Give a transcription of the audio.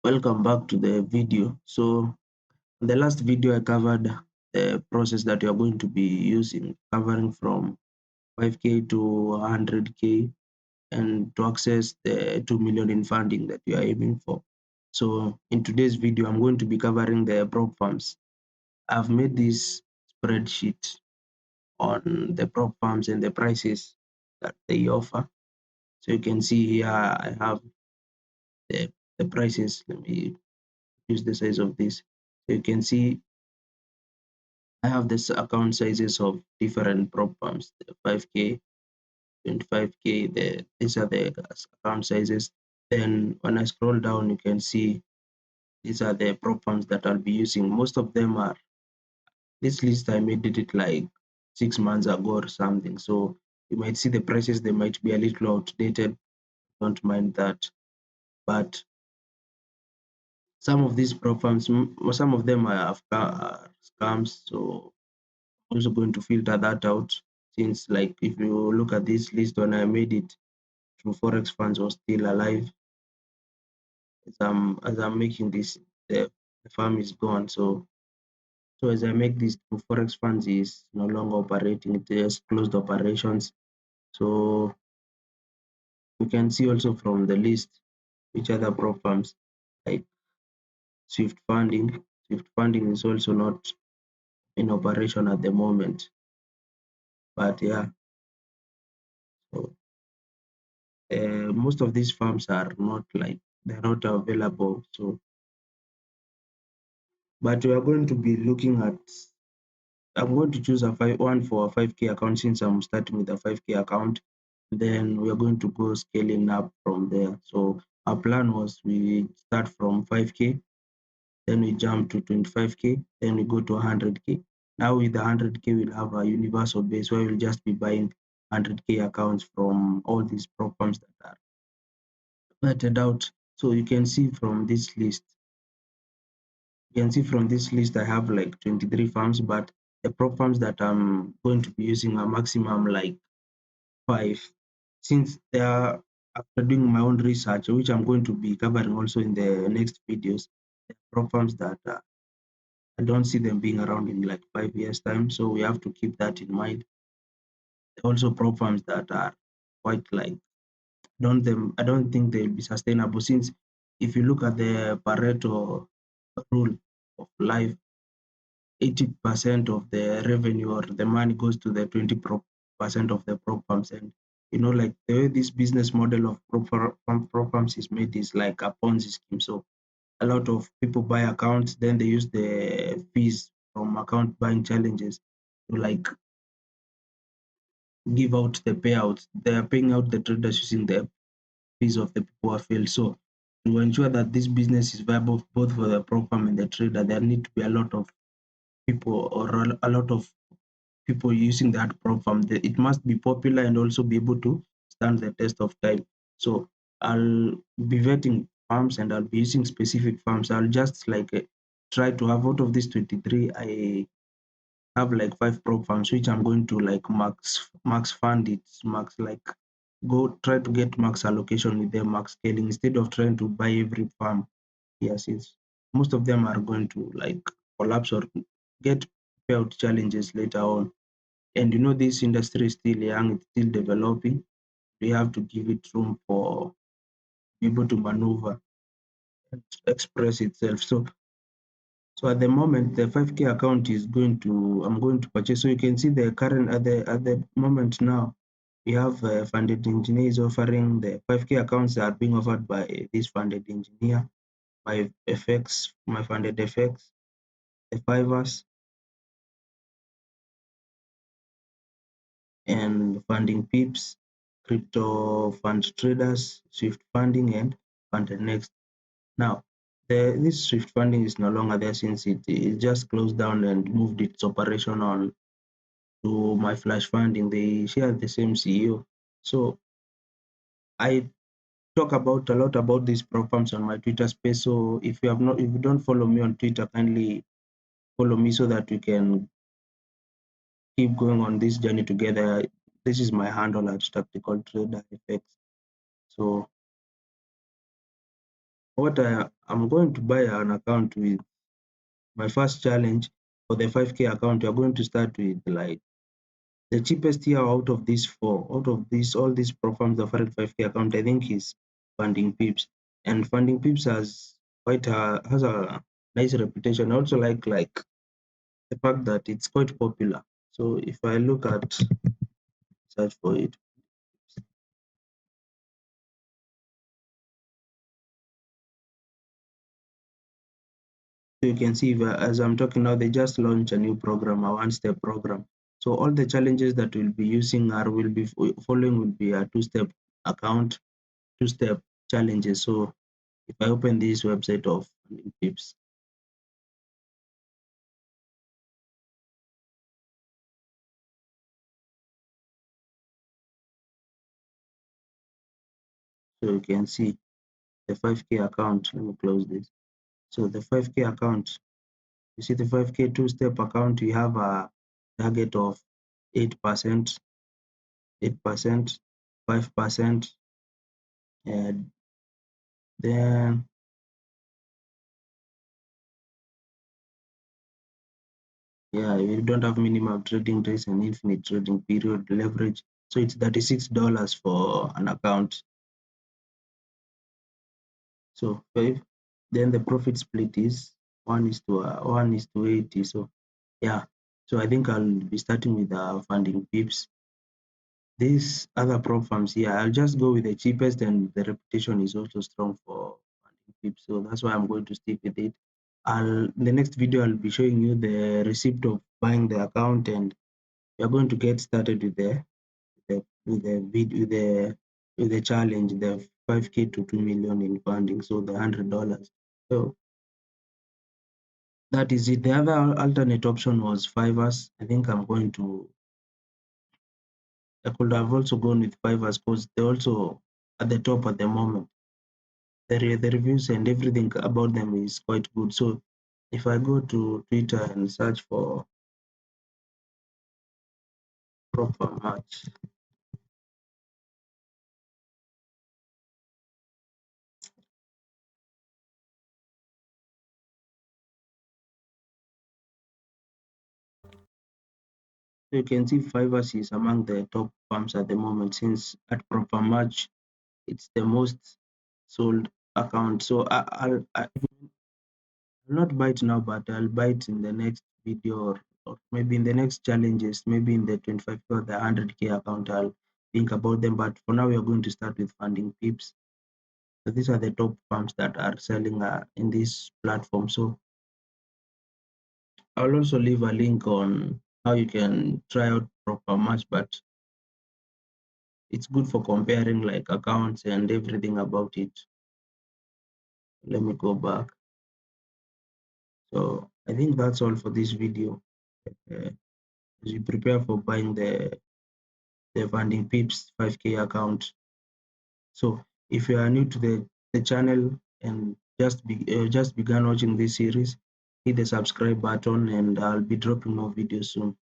Welcome back to the video. So in the last video I covered the process that you are going to be using, covering from 5k to 100k and to access the 2 million in funding that you are aiming for. So in today's video I'm going to be covering the prop firms. I've made this spreadsheet on the prop firms and the prices that they offer. So you can see here I have the prices. Let me use the size of this. So you can see I have this account sizes of different prop firms, the 5k, 25k. These are the account sizes. Then when I scroll down, you can see these are the prop firms that I'll be using. Most of them are this list. I made it like 6 months ago or something. So you might see the prices, they might be a little outdated. Don't mind that. But some of these prop firms, some of them are scams. So also going to filter that out, since like if you look at this list when I made it, True Forex funds was still alive. As I'm making this, the firm is gone. So as I make this, True Forex funds is no longer operating, it has closed operations. So you can see also from the list which other prop firms like Swift Funding. Swift Funding is also not in operation at the moment. But yeah, so most of these firms are not like they're not available. So but we are going to be looking at, I'm going to choose one for a 5k account, since I'm starting with a 5k account. Then we are going to go scaling up from there. So our plan was we start from 5k, then we jump to 25k, then we go to 100k. Now with the 100k we'll have a universal base where we'll just be buying 100k accounts from all these programs that are vetted out. So you can see from this list, I have like 23 farms, but the prop farms that I'm going to be using are maximum like 5. Since they are, after doing my own research, which I'm going to be covering also in the next videos, the prop farms that I don't see them being around in like 5 years time. So we have to keep that in mind. Also prop farms that are quite like, I don't think they'll be sustainable, since if you look at the Pareto rule of life, 80% of the revenue or the money goes to the 20% of the prop firms. And like the way this business model of prop firms is made is like a Ponzi scheme. So a lot of people buy accounts, then they use the fees from account buying challenges to like give out the payouts. They are paying out the traders using the fees of the people who have failed. So to ensure that this business is viable both for the prop firm and the trader, there need to be a lot of people, or a lot of people using that prop farm. It must be popular and also be able to stand the test of time. So I'll be vetting farms and I'll be using specific farms. I'll just like try to have, out of these 23, I have like 5 prop farms which I'm going to like max fund it, max like go try to get max allocation with them, max scaling, instead of trying to buy every farm. Yes, since most of them are going to like collapse or get payout challenges later on. And this industry is still young, it's still developing. We have to give it room for be able to maneuver and express itself. So at the moment, the 5k account is I'm going to purchase. So you can see the current at the moment now, we have funded engineers offering the 5k accounts that are being offered by this funded engineer, my funded FX, the Fivers, and funding Pips, crypto fund traders, Swift funding, and funded next. Now, this Swift funding is no longer there, since it just closed down and moved its operation on to my Flash funding. They share the same CEO. So I talk about a lot about these programs on my Twitter space. So if you don't follow me on Twitter, kindly follow me so that we can keep going on this journey together. This is my handle at Tactical Trader FX. So what I'm going to buy an account with my first challenge for the 5K account. You're going to start with like the cheapest here out of these four, out of these all these firms offering 5K account, I think is Funding Pips. And Funding Pips has a nice reputation. I also like the fact that it's quite popular. So if I look at search for it, so you can see as I'm talking now, they just launched a new program, a one-step program. So all the challenges that we'll be using or will be following will be a two-step account, two-step challenges. So if I open this website of Funding Pips, so you can see the 5K account. Let me close this. So the 5K account, you see the 5K two-step account, you have a target of 8%, 8%, 5%, and then yeah, you don't have minimum trading days and infinite trading period leverage. So it's $36 for an account. So then the profit split is 1:80. So yeah, so I think I'll be starting with Funding Pips. These other prop firms here, I'll just go with the cheapest, and the reputation is also strong for Funding Pips. So that's why I'm going to stick with it. In the next video, I'll be showing you the receipt of buying the account, and we are going to get started with the challenge, the 5K to 2 million in funding, so the $100. So that is it. The other alternate option was Fivers. I think I could have also gone with Fivers because they're also at the top at the moment. The reviews and everything about them is quite good. So if I go to Twitter and search for proper match, you can see Fivers is among the top firms at the moment, since at proper match it's the most sold account. So I'll not buy it now, but I'll buy it in the next video, or maybe in the next challenges, maybe in the 25 or the 100K account. I'll think about them. But for now, we are going to start with Funding Pips. So these are the top firms that are selling in this platform. So I'll also leave a link on how you can try out proper match, but it's good for comparing like accounts and everything about it. Let me go back. So I think that's all for this video. As you prepare for buying the Funding Pips 5K account. So if you are new to the channel and just began watching this series, hit the subscribe button, and I'll be dropping more videos soon.